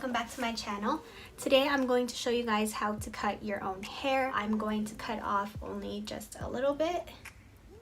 welcome back to my channel. Today I'm going to show you guys how to cut your own hair. I'm going to cut off only just a little bit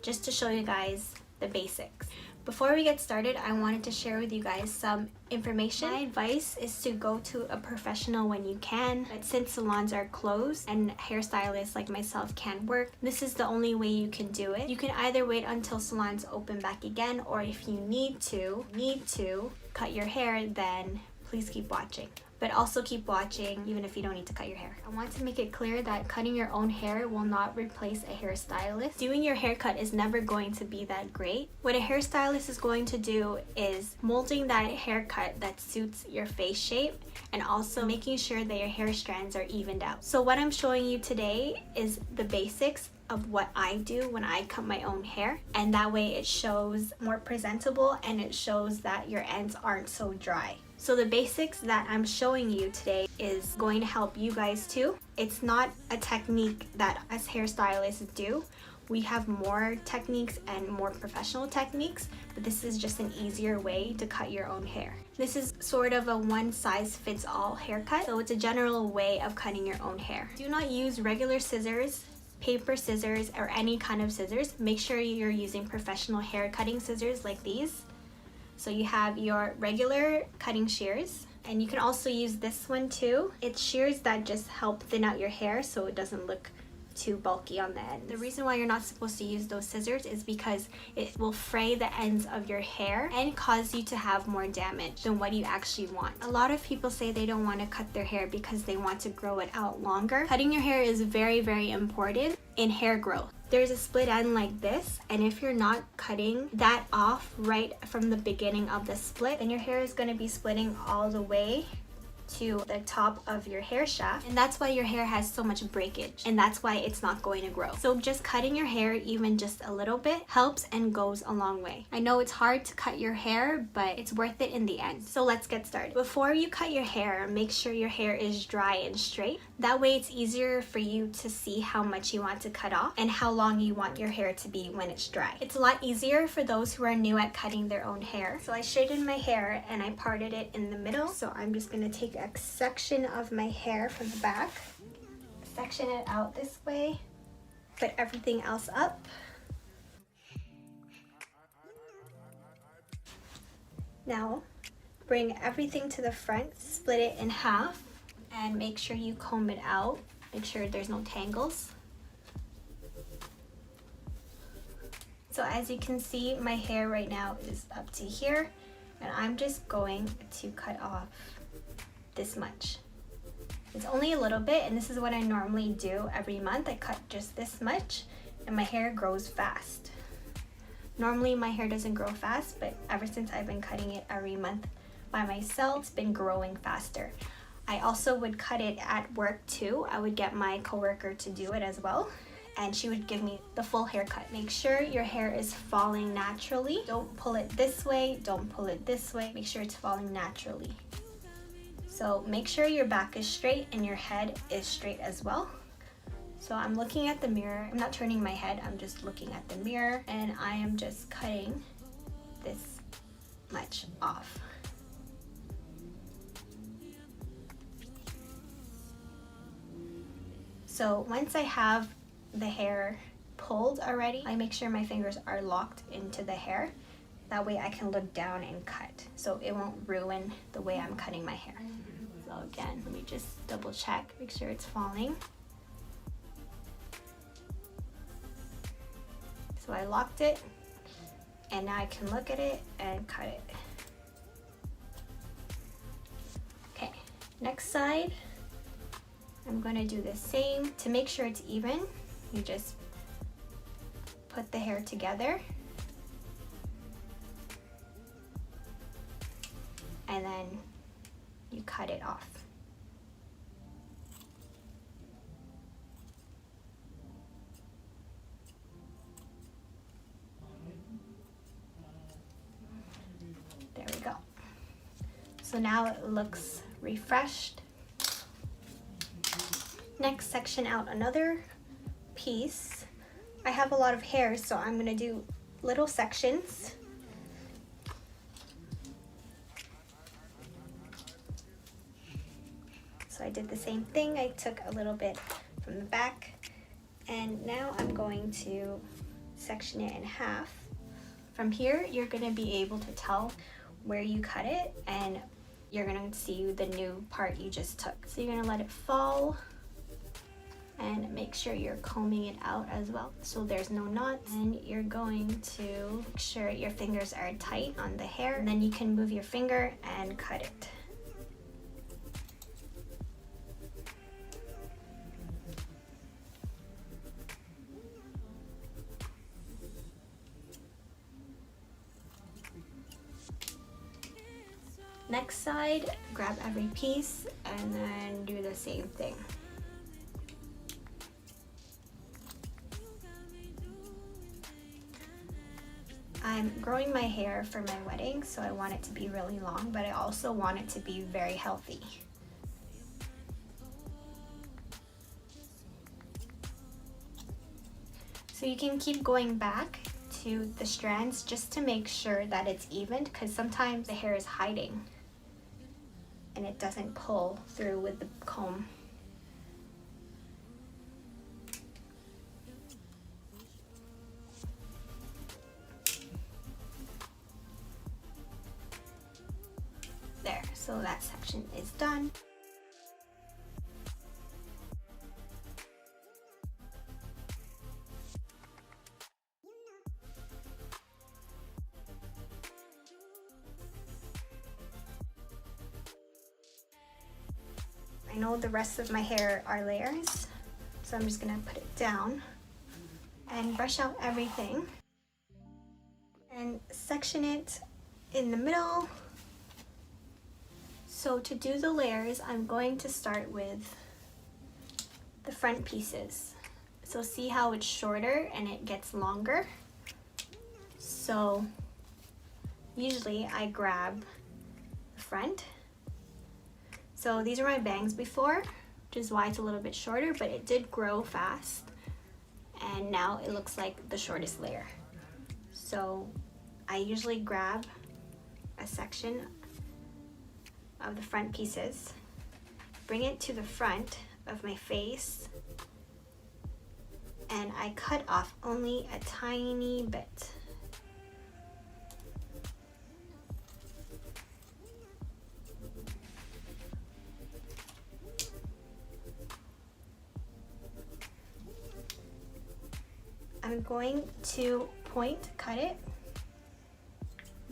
just to show you guys the basics. Before we get started, I wanted to share with you guys some information. My advice is to go to a professional when you can, but since salons are closed and hairstylists like myself can't work, this is the only way you can do it. You can either wait until salons open back again, or if you need to cut your hair, then please keep watching. But also keep watching even if you don't need to cut your hair. I want to make it clear that cutting your own hair will not replace a hairstylist. Doing your haircut is never going to be that great. What a hairstylist is going to do is molding that haircut that suits your face shape and also making sure that your hair strands are evened out. So what I'm showing you today is the basics of what I do when I cut my own hair, and that way it shows more presentable and it shows that your ends aren't so dry. So the basics that I'm showing you today is going to help you guys too. It's not a technique that us hairstylists do. We have more techniques and more professional techniques, but this is just an easier way to cut your own hair. This is sort of a one-size-fits-all haircut, so it's a general way of cutting your own hair. Do not use regular scissors, paper scissors, or any kind of scissors. Make sure you're using professional hair cutting scissors like these. So you have your regular cutting shears, and you can also use this one too. It's shears that just help thin out your hair so it doesn't look too bulky on the end. The reason why you're not supposed to use those scissors is because it will fray the ends of your hair and cause you to have more damage than what you actually want. A lot of people say they don't want to cut their hair because they want to grow it out longer. Cutting your hair is very, very important in hair growth. There's a split end like this, and if you're not cutting that off right from the beginning of the split, then your hair is going to be splitting all the way to the top of your hair shaft, and that's why your hair has so much breakage, and that's why it's not going to grow. So just cutting your hair even just a little bit helps and goes a long way. I know it's hard to cut your hair, but it's worth it in the end. So let's get started. Before you cut your hair, make sure your hair is dry and straight. That way it's easier for you to see how much you want to cut off and how long you want your hair to be when it's dry. It's a lot easier for those who are new at cutting their own hair. So I straightened my hair and I parted it in the middle. So I'm just gonna take a section of my hair from the back, section it out this way, put everything else up. Now bring everything to the front, split it in half, and make sure you comb it out. Make sure there's no tangles. So as you can see, my hair right now is up to here, and I'm just going to cut off this much. It's only a little bit, and this is what I normally do every month. I cut just this much and my hair grows fast. Normally my hair doesn't grow fast, but ever since I've been cutting it every month by myself, it's been growing faster. I also would cut it at work too. I would get my coworker to do it as well, and she would give me the full haircut. Make sure your hair is falling naturally. Don't pull it this way, don't pull it this way. Make sure it's falling naturally. So make sure your back is straight and your head is straight as well. So I'm looking at the mirror. I'm not turning my head, I'm just looking at the mirror, and I am just cutting this much off. So once I have the hair pulled already, I make sure my fingers are locked into the hair. That way I can look down and cut, so it won't ruin the way I'm cutting my hair. So again, let me just double check, make sure it's falling. So I locked it, and now I can look at it and cut it. Okay, next side, I'm gonna do the same. To make sure it's even, you just put the hair together, and then you cut it off. There we go. So now it looks refreshed. Next, section out another piece. I have a lot of hair, so I'm gonna do little sections. So I did the same thing. I took a little bit from the back, and now I'm going to section it in half. From here, you're gonna be able to tell where you cut it, and you're gonna see the new part you just took. So you're gonna let it fall and make sure you're combing it out as well so there's no knots, and you're going to make sure your fingers are tight on the hair, and then you can move your finger and cut it. Next side, grab every piece and then do the same thing. I'm growing my hair for my wedding, so I want it to be really long, but I also want it to be very healthy. So you can keep going back to the strands just to make sure that it's even, because sometimes the hair is hiding and it doesn't pull through with the comb. There, so that section is done. I know the rest of my hair are layers, so I'm just gonna put it down and brush out everything and section it in the middle. So to do the layers, I'm going to start with the front pieces. So see how it's shorter and it gets longer? So usually I grab the front. So these are my bangs before, which is why it's a little bit shorter, but it did grow fast. And now it looks like the shortest layer. So I usually grab a section of the front pieces, bring it to the front of my face, and I cut off only a tiny bit. I'm going to point cut it,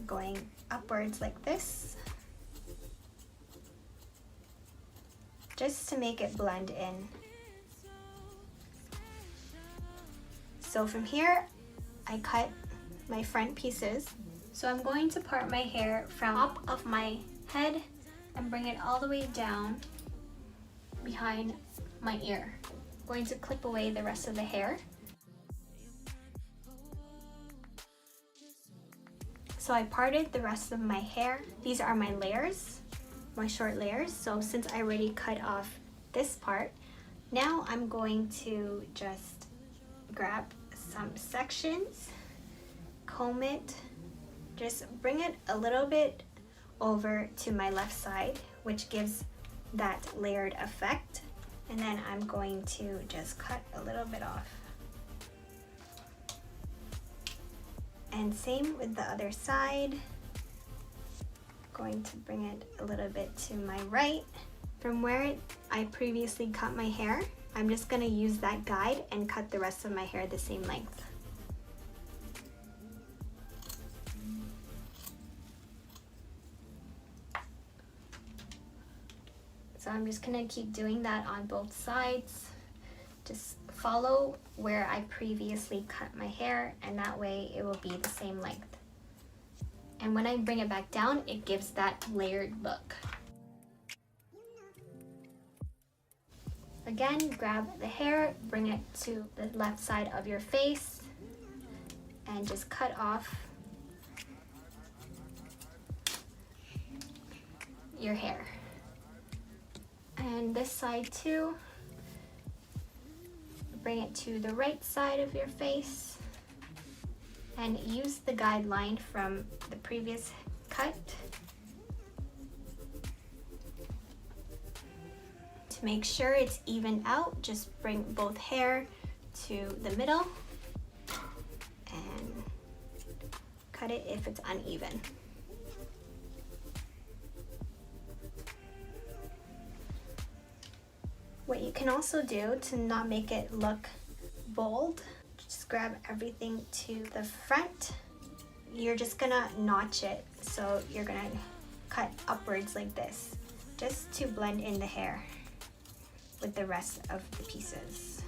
going upwards like this, just to make it blend in. So from here, I cut my front pieces. So I'm going to part my hair from top of my head and bring it all the way down behind my ear. I'm going to clip away the rest of the hair. So I parted the rest of my hair. These are my layers, my short layers. So since I already cut off this part, now I'm going to just grab some sections, comb it, just bring it a little bit over to my left side, which gives that layered effect. And then I'm going to just cut a little bit off. And same with the other side. Going to bring it a little bit to my right. From where I previously cut my hair, I'm just gonna use that guide and cut the rest of my hair the same length. So I'm just gonna keep doing that on both sides. Just follow where I previously cut my hair, and that way it will be the same length. And when I bring it back down, it gives that layered look. Again, grab the hair, bring it to the left side of your face, and just cut off your hair. And this side too. Bring it to the right side of your face and use the guideline from the previous cut To make sure it's evened out, just bring both hair to the middle and cut it if it's uneven. What you can also do to not make it look bold, just grab everything to the front. You're just gonna notch it, so you're gonna cut upwards like this, just to blend in the hair with the rest of the pieces.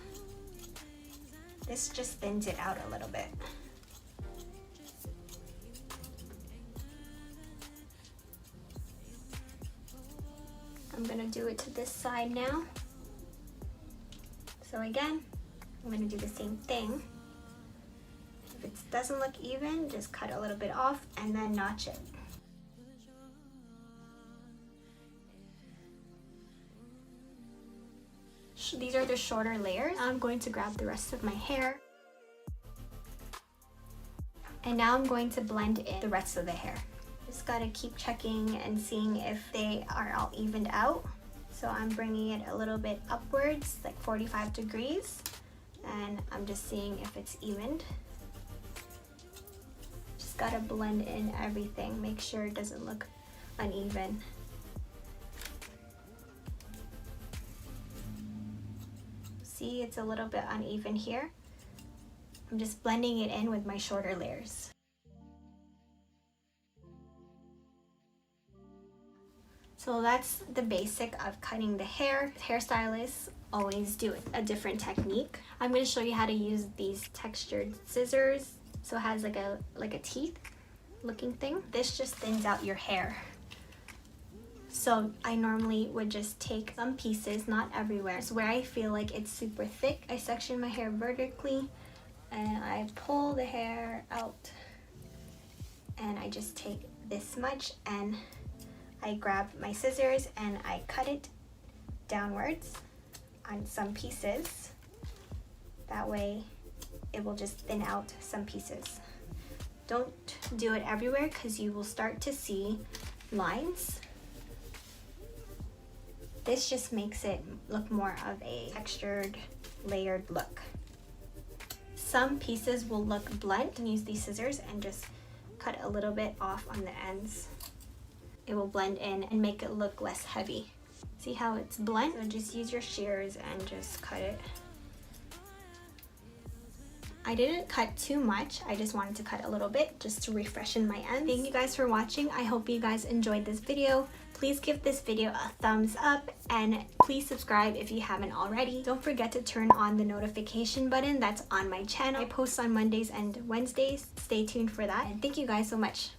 This just thins it out a little bit. I'm gonna do it to this side now. So again, I'm gonna do the same thing. If it doesn't look even, just cut a little bit off and then notch it. These are the shorter layers. I'm going to grab the rest of my hair. And now I'm going to blend in the rest of the hair. Just gotta keep checking and seeing if they are all evened out. So I'm bringing it a little bit upwards, like 45 degrees, and I'm just seeing if it's evened. Just gotta blend in everything, make sure it doesn't look uneven. See, it's a little bit uneven here. I'm just blending it in with my shorter layers. So that's the basic of cutting the hair. Hairstylists always do a different technique. I'm going to show you how to use these textured scissors. So it has like a teeth looking thing. This just thins out your hair. So I normally would just take some pieces, not everywhere. So where I feel like it's super thick, I section my hair vertically and I pull the hair out, and I just take this much and I grab my scissors and I cut it downwards on some pieces. That way it will just thin out some pieces. Don't do it everywhere because you will start to see lines. This just makes it look more of a textured, layered look. Some pieces will look blunt, and use these scissors and just cut a little bit off on the ends. It will blend in and make it look less heavy. See how it's blunt? So just use your shears and just cut it. I didn't cut too much, I just wanted to cut a little bit just to refreshen my ends. Thank you guys for watching. I hope you guys enjoyed this video. Please give this video a thumbs up and please subscribe if you haven't already. Don't forget to turn on the notification button that's on my channel. I post on Mondays and Wednesdays. Stay tuned for that, and thank you guys so much.